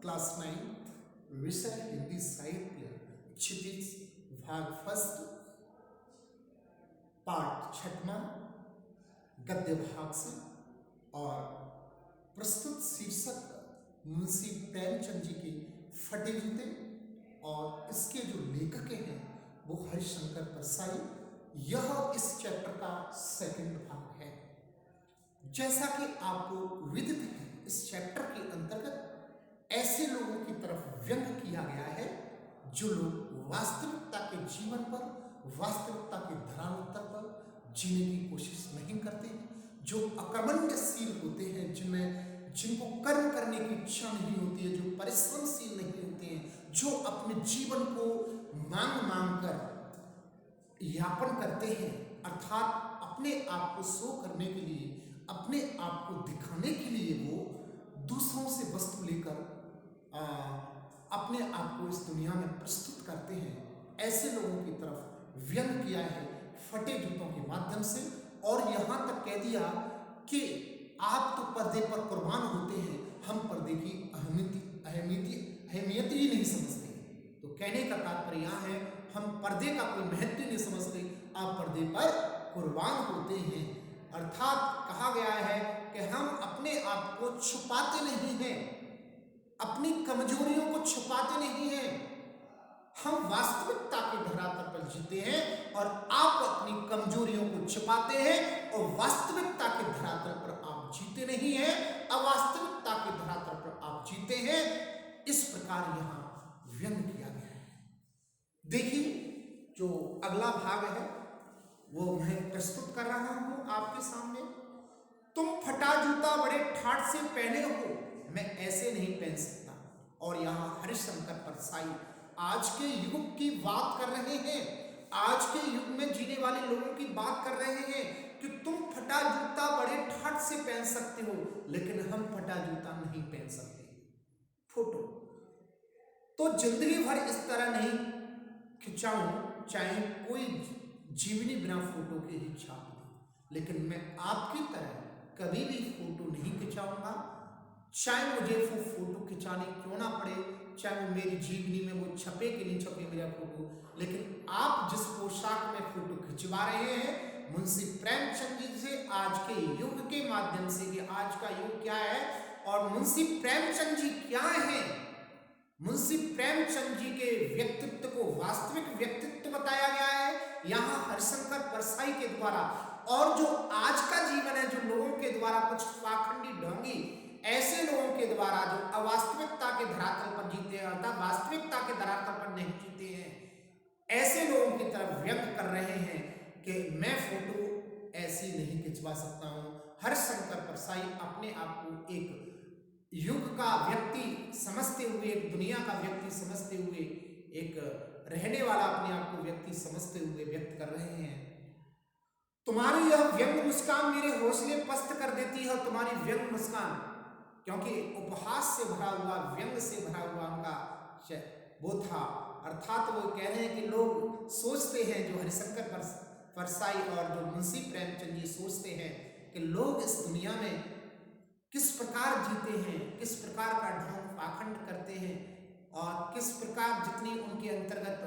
Class 9 विषय हिंदी साहित्य क्षितिज भाग फर्स्ट पाठ छठवां गद्य भाग से और प्रस्तुत शीर्षक मुंशी प्रेमचंद जी के फटे जूते और इसके जो लेखक हैं वो हरिशंकर परसाई। यह इस चैप्टर का सेकंड भाग है। जैसा कि आपको विदित है, इस चैप्टर के अंतर्गत ऐसे लोगों की तरफ व्यंग किया गया है जो लोग वास्तविकता के जीवन पर, वास्तविकता के धरातल पर जीने की कोशिश नहीं करते, जो अकर्मण्यशील होते हैं, जिनको कर्म करने की इच्छा नहीं होती है, जो परिश्रमशील नहीं होते हैं, जो अपने जीवन को मांग मांग कर यापन करते हैं, अर्थात अपने आप को शो करने के लिए, अपने आप को दिखाने के लिए वो दूसरों से वस्तु लेकर अपने आप को इस दुनिया में प्रस्तुत करते हैं। ऐसे लोगों की तरफ व्यंग किया है फटे जूतों के माध्यम से और यहाँ तक कह दिया कि आप तो पर्दे पर कुर्बान होते हैं, हम पर्दे की अहमियत ही नहीं समझते। तो कहने का तात्पर्य यहाँ है, हम पर्दे का कोई महत्व नहीं समझते, आप पर्दे पर कुर्बान होते हैं। अर्थात कहा गया है कि हम अपने आप को छुपाते नहीं हैं, अपनी कमजोरियों को छुपाते नहीं हैं, हम वास्तविकता के धरातल पर जीते हैं और आप अपनी कमजोरियों को छिपाते हैं और वास्तविकता के धरातल पर आप जीते नहीं हैं, अवास्तविकता के धरातल पर आप जीते हैं। इस प्रकार यहां व्यंग किया गया है। देखिए, जो अगला भाग है वो मैं प्रस्तुत कर रहा हूं आपके सामने। तुम फटा जूता बड़े ठाठ से पहने हो, मैं ऐसे नहीं पहन सकता। और यहां हरिशंकर परसाई आज के युग की बात कर रहे हैं, आज के युग में जीने वाले लोगों की बात कर रहे हैं कि तुम फटा जूता बड़े ठाठ से पहन सकते हो, लेकिन हम फटा जूता नहीं पहन सकते। फोटो तो जिंदगी भर इस तरह नहीं खिंचाऊं, चाहे कोई जीवनी बिना फोटो के ही छाप दे, लेकिन मैं आपकी तरह कभी भी फोटो नहीं खिंचाऊंगा, चाहे मुझे वो फोटो खिंचाने क्यों ना पड़े, चाहे वो मेरी जीवनी में वो छपे कि नहीं छपे मेरा फोटो। लेकिन आप जिस पोशाक में फोटो खिंचवा रहे हैं मुंशी प्रेमचंद जी से, आज के युग के माध्यम से कि आज का युग क्या है और मुंशी प्रेमचंद जी क्या हैं, मुंशी प्रेमचंद जी के व्यक्तित्व को वास्तविक व्यक्तित्व बताया गया है यहाँ हरिशंकर परसाई के द्वारा। और जो आज का जीवन है, जो लोगों के द्वारा कुछ पाखंडी ढोंगी ऐसे लोगों के द्वारा जो अवास्तविकता के धरातल पर जीते हैं, अर्थात वास्तविकता के धरातल पर नहीं जीते हैं, ऐसे लोगों की तरफ व्यक्त कर रहे हैं कि मैं फोटो ऐसी नहीं खिंचवा सकता हूं। हरिशंकर परसाई अपने आप को एक युग का व्यक्ति समझते हुए, एक दुनिया का व्यक्ति समझते हुए, एक रहने वाला अपने आप को व्यक्ति समझते हुए व्यक्त कर रहे हैं। तुम्हारी यह व्यंग मुस्कान मेरे हौसले पस्त कर देती है, तुम्हारी व्यंग मुस्कान, क्योंकि उपहास से भरा हुआ, व्यंग से भरा हुआ उनका वो था। अर्थात वो कह रहे हैं कि लोग सोचते हैं, जो हरिशंकर परसाई और जो मुंशी प्रेमचंद जी सोचते हैं कि लोग इस दुनिया में किस प्रकार जीते हैं, किस प्रकार का ढोंग पाखंड करते हैं और किस प्रकार जितनी उनके अंतर्गत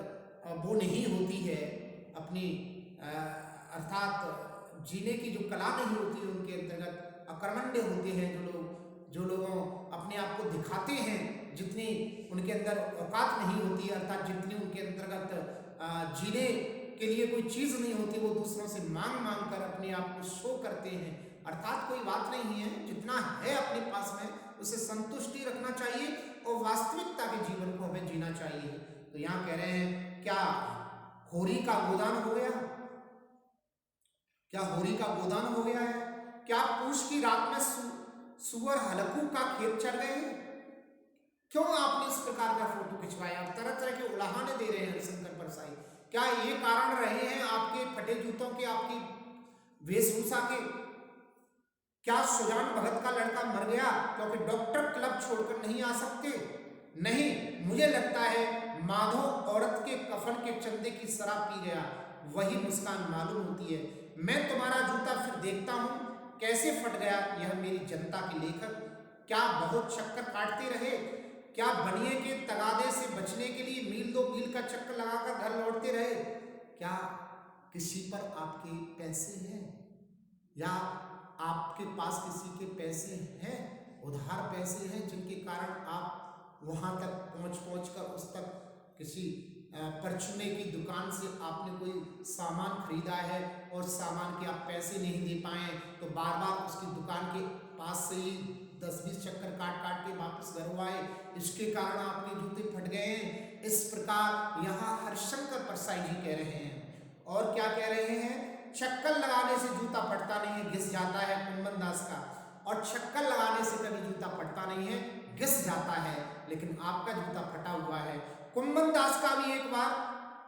वो नहीं होती है अपनी अर्थात जीने की जो कला नहीं होती है उनके अंतर्गत, अकर्मण्य होते हैं जो लोगों अपने आप को दिखाते हैं, जितनी उनके अंदर औकात नहीं होती है, अर्थात जितनी उनके अंतर्गत जीने के लिए कोई चीज़ नहीं होती, वो दूसरों से मांग मांग कर अपने आप को शो करते हैं। अर्थात कोई बात नहीं है, जितना है अपने पास में उसे संतुष्टि रखना चाहिए और वास्तविकता के जीवन को हमें जीना चाहिए। तो यहाँ कह रहे हैं, क्या होरी का गोदान हो गया, क्या होरी का गोदान हो गया है, क्या पूष की रात में सुअर हलकू का खेत चल गए हैं? क्यों आपने इस प्रकार का फोटो खिंचवाया? तरह तरह के उलाहने दे रहे हैं हरिशंकर परसाई। क्या ये कारण रहे हैं आपके फटे जूतों के, आपकी वेशभूषा के? क्या सुजान भगत का लड़का मर गया क्योंकि डॉक्टर क्लब छोड़कर नहीं आ सकते? नहीं, मुझे लगता है माधव औरत के कफन के चंदे की शराब पी गया, वही मुस्कान मालूम होती है। मैं तुम्हारा जूता फिर देखता हूं कैसे फट गया, यह मेरी जनता के लेखक क्या बहुत चक्कर काटते रहे, क्या बनिए के तगादे से बचने के लिए मील दो मील का चक्कर लगाकर घर लौटते रहे? क्या किसी पर आपके पैसे हैं या आपके पास किसी के पैसे हैं, उधार पैसे हैं, जिनके कारण आप वहां तक पहुंच कर उस तक किसी परचूने की दुकान से आपने कोई सामान खरीदा है और सामान के आप पैसे नहीं दे पाए तो बार बार उसकी दुकान के पास से ही 10-20 चक्कर काट काट के वापस घर आए, इसके कारण आपके जूते फट गए हैं। इस प्रकार यहाँ हरिशंकर परसाई जी कह रहे हैं। और क्या कह रहे हैं? चक्कर लगाने से जूता फटता नहीं है, घिस जाता है, कुंदन दास का। और चक्कर लगाने से कभी जूता फटता नहीं है, घिस जाता है, लेकिन आपका जूता फटा हुआ है। कुंदन दास का भी एक बार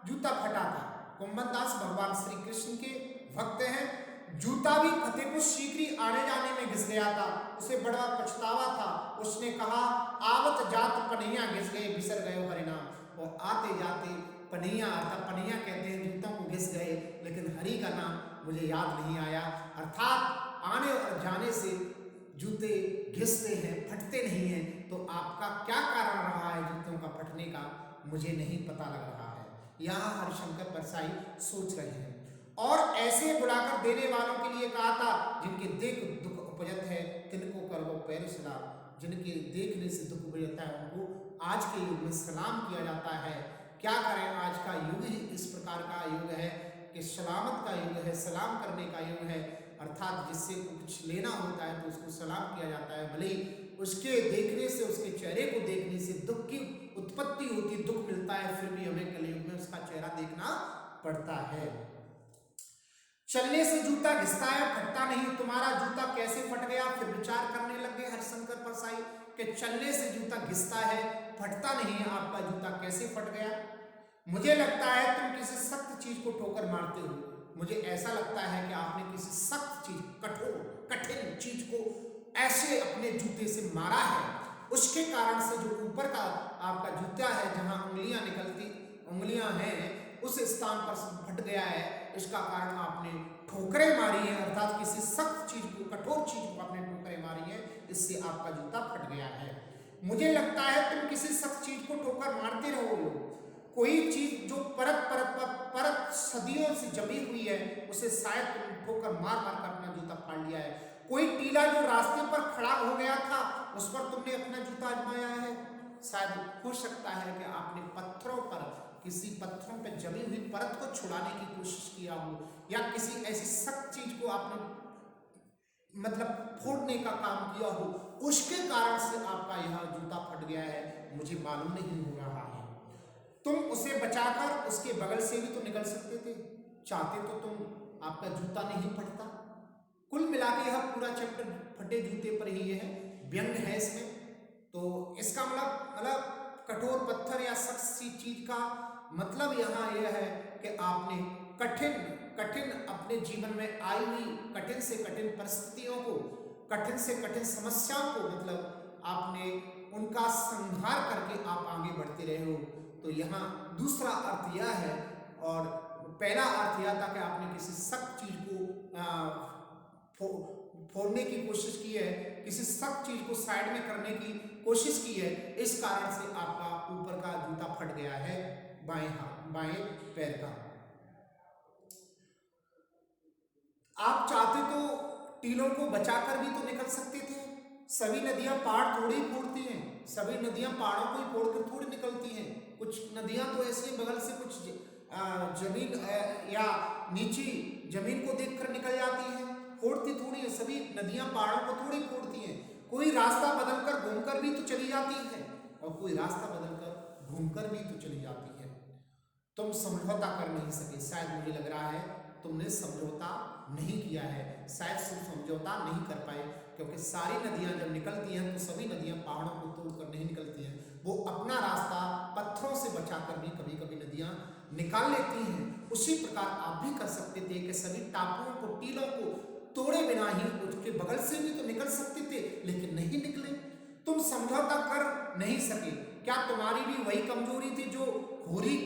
जूता फटा था। कुंदन दास भगवान श्री कृष्ण के भक्त हैं। जूता भी फतेहपुर सीकरी आने जाने में घिस गया था, उसे बड़ा पछतावा था। उसने कहा, आवत जात पनैया घिस गए, बिसर गए हरिनाम। और आते जाते पनैया, अर्थात पनैया कहते हैं जूतों को घिस गए, लेकिन हरि का नाम मुझे याद नहीं आया। अर्थात आने और जाने से जूते घिसते हैं, फटते नहीं हैं। तो आपका क्या कारण रहा है जूतों का फटने का, मुझे नहीं पता लग रहा है। यहाँ हरिशंकर परसाई सोच रहे हैं। और ऐसे बुलाकर देने वालों के लिए कहा था, जिनके देख दुख उपजत है तिनको करो पैर सलाम। जिनके देखने से दुख उपजता है उनको आज के युग में सलाम किया जाता है। क्या करें, आज का युग ही इस प्रकार का युग है कि सलामत का युग है, सलाम करने का युग है। अर्थात जिससे कुछ लेना होता है तो उसको सलाम किया जाता है, भले उसके देखने से, उसके चेहरे को देखने से दुख की उत्पत्ति होती, दुख मिलता है, फिर भी हमें कलयुग में उसका चेहरा देखना पड़ता है। चलने से जूता घिसता है, फटता नहीं। तुम्हारा जूता कैसे फट गया? फिर विचार करने लग गए हरिशंकर परसाई कि चलने से जूता घिसता है, फटता नहीं है, आपका जूता कैसे फट गया? मुझे लगता है तुम किसी सख्त चीज को ठोकर मारते हो। मुझे ऐसा लगता है कि आपने किसी सख्त चीज, कठोर कठिन चीज को ऐसे अपने जूते से मारा है, उसके कारण से जो ऊपर का आपका जूता है, जहां उंगलियां निकलती, उंगलियां हैं, उस स्थान पर फट गया है। इसका कारण आपने ठोकरें मारी है, अर्थात किसी सख्त चीज को, कठोर चीज को आपने ठोकरें मारी है, इससे आपका जूता फट गया है। मुझे लगता है तुम किसी सख्त चीज को ठोकर मारते रहोगे। कोई चीज जो परत सदियों से जमी हुई है, उसे शायद तुम ठोकर मार मार कर अपना जूता फाड़ लिया है। कोई टीला जो रास्ते पर खड़ा हो गया था, उस पर तुमने अपना जूता आजमाया है। शायद हो सकता है कि आपने पत्थरों पर, किसी पत्थरों पर जमी हुई परत को छुड़ाने की कोशिश किया हो, या किसी ऐसी सख्त चीज को आपने मतलब फोड़ने का काम किया हो, उसके कारण से आपका यह जूता फट गया है। मुझे मालूम नहीं हो रहा है। तुम उसे बचाकर उसके बगल से भी तो निकल सकते थे, चाहते तो तुम आपका जूता नहीं फटता। कुल मिला के यह पूरा चैप्टर फटे जूते पर ही है, व्यंग है इसमें। तो इसका मतलब कठोर पत्थर या सख्त सी चीज का मतलब यहाँ यह है कि आपने कठिन अपने जीवन में आई हुई कठिन से कठिन परिस्थितियों को, कठिन से कठिन समस्याओं को, मतलब आपने उनका संहार करके आप आगे बढ़ते रहे हो। तो यहाँ दूसरा अर्थ यह है, और पहला अर्थ यह था कि आपने किसी सख्त चीज को फोड़ने की कोशिश की है, किसी सख्त चीज को साइड में करने की कोशिश की है, इस कारण से आपका ऊपर का जूता फट गया है, बाएं पैर का। आप चाहते तो टीलों को बचाकर भी तो निकल सकते थे। सभी नदियां पहाड़ थोड़ी ही फोड़ती हैं, सभी नदियां पहाड़ों को ही फोड़कर थोड़ी निकलती हैं। कुछ नदियां तो ऐसे बगल से कुछ जमीन या नीची जमीन को देखकर निकल जाती हैं, फोड़ती थोड़ी है। सभी नदियां पहाड़ों को थोड़ी फोड़ती हैं। कोई रास्ता बदलकर घूमकर भी तो चली जाती है, और कोई रास्ता बदलकर घूमकर भी तो चली जाती है। तुम समझौता कर नहीं सके, शायद मुझे लग रहा है तुमने समझौता नहीं किया है, शायद तुम समझौता नहीं कर पाए, क्योंकि सारी नदियां जब निकलती हैं तो सभी नदियां पहाड़ों को तोड़कर नहीं निकलती हैं। वो अपना रास्ता पत्थरों से बचाकर भी कभी कभी नदियां निकाल लेती हैं। उसी प्रकार आप भी कर सकते थे कि सभी टापुओं को, टीलों को तोड़े बिना ही उसके बगल से भी तो निकल सकते थे, लेकिन नहीं निकले। तुम समझौता कर नहीं सके। क्या तुम्हारी भी वही कमजोरी थी जो होरी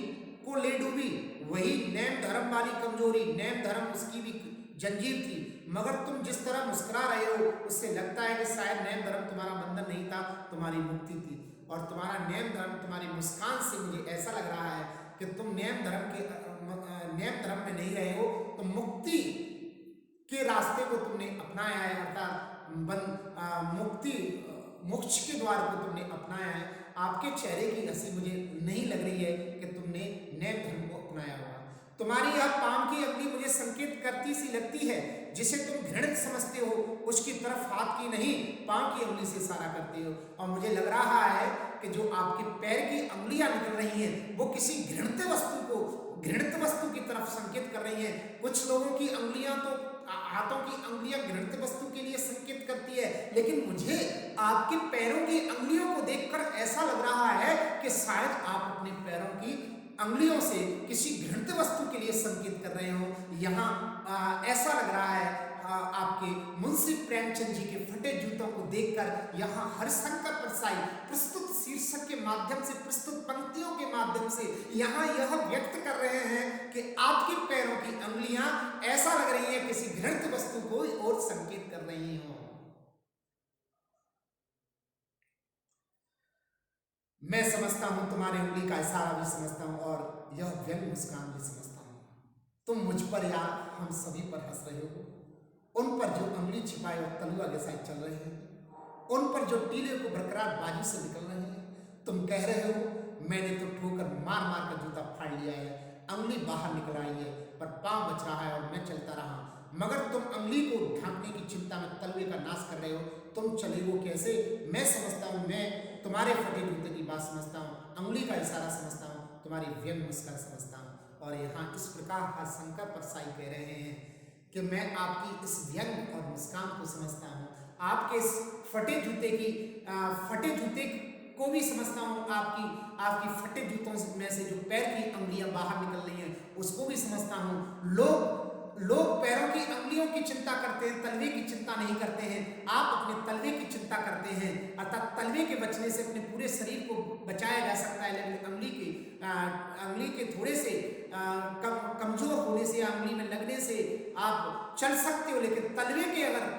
को ले डूबी? वही नेम धर्म वाली कमजोरी, नेम धर्म उसकी भी जंजीर थी। मगर तुम जिस तरह मुस्कुरा रहे हो, उससे लगता है कि शायद नेम धर्म तुम्हारा बंधन नहीं था, तुम्हारी मुक्ति थी। और तुम्हारा नेम धर्म, तुम्हारी मुस्कान से मुझे ऐसा लग रहा है कि तुम नेम धर्म में नहीं रहे हो, तुम मुक्ति के रास्ते को तुमने अपनाया है, अर्थात मुक्ति मोक्ष के द्वार को तुमने अपनाया है। आपके चेहरे की हंसी मुझे नहीं लग रही है कि तुमने नेम धर्म को अपनाया होगा। तुम्हारी यह पांव की अंगुली मुझे संकेत करती सी लगती है, जिसे तुम घृणित समझते हो उसकी तरफ हाथ की नहीं पांव की अंगुली से इशारा करते हो। और मुझे लग रहा है कि जो आपके पैर की अंगुलियां निकल रही हैं वो किसी घृणित वस्तु की तरफ संकेत कर रही हैं। कुछ लोगों की अंगुलियां तो, हाथों की अंगुलियां घृणित वस्तु के लिए संकेत करती है, लेकिन मुझे आपके पैरों की अंगुलियों को देखकर ऐसा लग रहा है कि शायद आप अपने पैरों की अंगुलियों से किसी घृणित वस्तु के लिए संकेत कर रहे हो। यहाँ ऐसा लग रहा है आपके मुंशी प्रेमचंद जी के फटे जूतों को देखकर यहाँ हरिशंकर परसाई प्रस्तुत शीर्षक के माध्यम से, प्रस्तुत पंक्तियों के माध्यम से यहाँ यह व्यक्त कर रहे हैं कि आपके पैरों की अंगुलियां ऐसा लग रही है किसी घृणित वस्तु को और संकेत कर रही हो। मैं समझता हूं तुम्हारी उंगली का इशारा भी समझता हूं और यह व्यंग मुस्कान भी समझता हूं। तुम मुझ पर या हम सभी पर हंस रहे हो, उन पर जो अंगुली छिपाए और तलुआ के साथ चल रहे हैं, उन पर जो टीले को बरकरार बाजू से निकल रहे हैं। तुम कह रहे हो मैंने तो ठोकर मार मार कर जूता फाड़ लिया है, अंगुली बाहर निकल आई है पर पांव बच रहा है और मैं चलता रहा, मगर तुम अंगुली को ढांकने की चिंता में तलवे का नाश कर रहे हो। तुम चलेगो कैसे? मैं समझता हूँ, मैं तुम्हारे फटे जूते की बात समझता हूँ, अंगुली का इशारा समझता हूँ, तुम्हारी व्यंग मुस्कान समझता हूँ। और यहाँ इस प्रकार हरिशंकर परसाई कह रहे हैं कि मैं आपकी इस व्यंग और मुस्कान को समझता हूँ, आपके इस फटे जूते को भी समझता हूँ, आपकी फटे जूतों में से जो पैर की अंगुलियां बाहर निकल रही हैं उसको भी समझता हूँ। लोग पैरों की अंगुलियों की चिंता करते हैं, तलवे की चिंता नहीं करते हैं। आप अपने तलवे की चिंता करते हैं, अर्थात तलवे के बचने से अपने पूरे शरीर को बचाया जा सकता है, लेकिन अंगुली के थोड़े से कमजोर होने से, अंगुली में लगने से आप चल सकते हो, लेकिन तलवे के अगर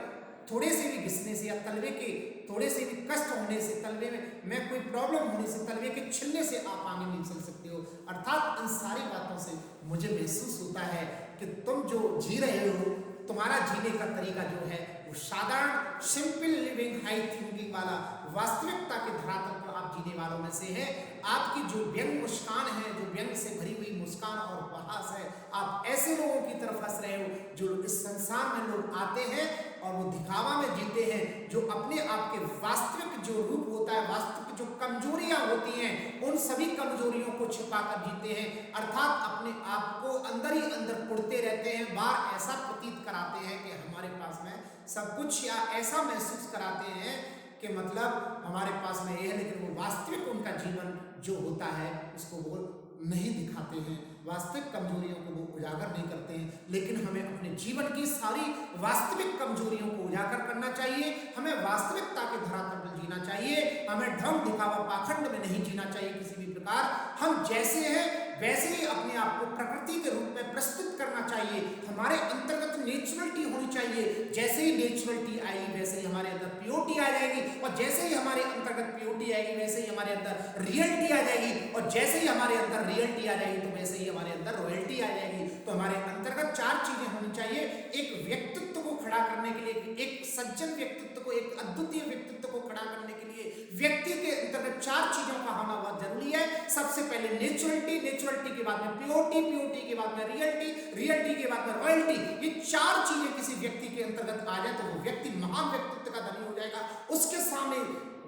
थोड़े से भी घिसने से या तलवे के थोड़े से भी कष्ट होने से, तलवे में कोई प्रॉब्लम होने से, तलवे के छिलने से आप आगे नहीं चल सकते हो। अर्थात इन सारी बातों से मुझे महसूस होता है कि तुम जो जी रहे हो, तुम्हारा जीने का तरीका जो है वो साधारण सिंपल लिविंग हाई थिंकिंग वाला, वास्तविकता के धरातल पर आप जीने वालों में से है। आपकी जो व्यंग मुस्कान है, जो व्यंग से भरी हुई मुस्कान और उपहास है, आप ऐसे लोगों की तरफ हंस रहे हो जो इस संसार में लोग आते हैं और वो दिखावा में जीते हैं, जो अपने आप के वास्तविक जो रूप होता है, वास्तविक जो कमजोरियां होती हैं, उन सभी कमजोरियों को छिपाकर जीते हैं, अर्थात अपने आप को अंदर ही अंदर कुढ़ते रहते हैं। बार ऐसा प्रतीत कराते हैं कि हमारे पास में सब कुछ, या ऐसा महसूस कराते हैं कि मतलब हमारे पास में ये है, लेकिन वो वास्तविक उनका जीवन जो होता है उसको वो नहीं दिखाते हैं, वास्तविक कमजोरियों को वो उजागर नहीं करते हैं। लेकिन हमें अपने जीवन की सारी वास्तविक कमजोरियों को उजागर करना चाहिए, हमें वास्तविकता के धरातल पर जीना चाहिए, हमें ढंग दिखावा पाखंड में नहीं जीना चाहिए किसी भी प्रकार। हम जैसे हैं वैसे ही अपने आप को प्रकृति के रूप में प्रस्तुत करना चाहिए, हमारे अंतर्गत नेचुरलिटी होनी चाहिए। जैसे ही नेचुरलिटी आएगी वैसे ही हमारे अंदर प्योरिटी आ जाएगी, और जैसे ही हमारे अंतर्गत प्योरिटी आएगी वैसे ही हमारे अंदर रियलिटी आ जाएगी, और जैसे ही हमारे अंदर रियलिटी आ जाएगी तो वैसे ही हमारे अंदर रॉयल्टी आ जाएगी। तो हमारे अंतर्गत चार चीजें होनी चाहिए, एक व्यक्तित्व को खड़ा करने के लिए, एक सज्जन व्यक्तित्व को, एक अद्वितीय व्यक्तित्व को खड़ा करने के लिए व्यक्ति के अंतर्गत चार चीजों का होना बहुत जरूरी है। सबसे पहले नेचुरलिटी, नेचुरलिटी के बाद में प्योरिटी, प्योरिटी के बाद में रियलिटी, रियलिटी के बाद में रॉयल्टी। ये चार चीजें किसी व्यक्ति के अंतर्गत आ जाए तो वो व्यक्ति महान व्यक्तित्व का धनी हो जाएगा। उसके सामने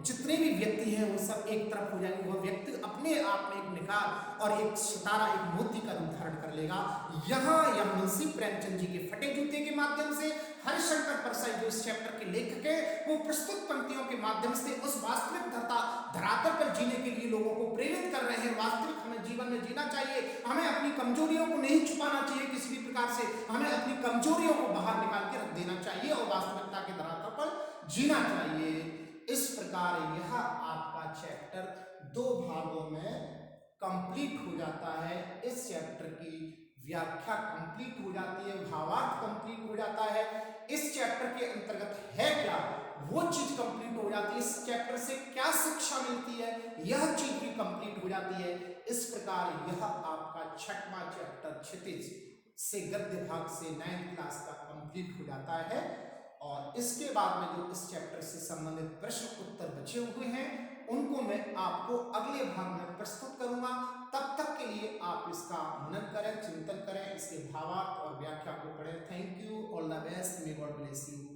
जितने भी व्यक्ति हैं वो सब एक तरफ हो जाएंगे, वह व्यक्ति अपने आप में एक निखार और एक सितारा, एक मोती का रूप धारण कर लेगा। यहाँ यह मुंशी प्रेमचंद जी के फटे जूते के माध्यम से हरिशंकर परसाई जो इस चैप्टर के लेखक है, वो प्रस्तुत पंक्तियों के माध्यम से उस वास्तविक धरातल पर जीने के लिए लोगों को प्रेरित कर रहे हैं। वास्तविक हमें जीवन में जीना चाहिए, हमें अपनी कमजोरियों को नहीं छुपाना चाहिए किसी भी प्रकार से, हमें अपनी कमजोरियों को बाहर निकाल के रख देना चाहिए और वास्तविकता के धरातल पर जीना चाहिए। इस प्रकार यह आपका चैप्टर 2 भागों में कंप्लीट हो जाता है। इस चैप्टर की व्याख्या कंप्लीट हो जाती है, भावार्थ कंप्लीट हो जाता है। इस चैप्टर के अंतर्गत है क्या वो चीज कंप्लीट हो जाती है, इस चैप्टर से क्या शिक्षा शिक्षा मिलती है, यह चीज भी कंप्लीट हो जाती है। इस प्रकार यह आपका 6वां चैप्टर क्षितिज से गद्य भाग से 9th क्लास का कंप्लीट हो जाता है। और इसके बाद में जो इस चैप्टर से संबंधित प्रश्न उत्तर बचे हुए हैं उनको मैं आपको अगले भाग में प्रस्तुत करूंगा। तब तक के लिए आप इसका मनन करें, चिंतन करें, इसके भावार्थ और व्याख्या को पढ़ें। Thank you, all the best, may God bless you.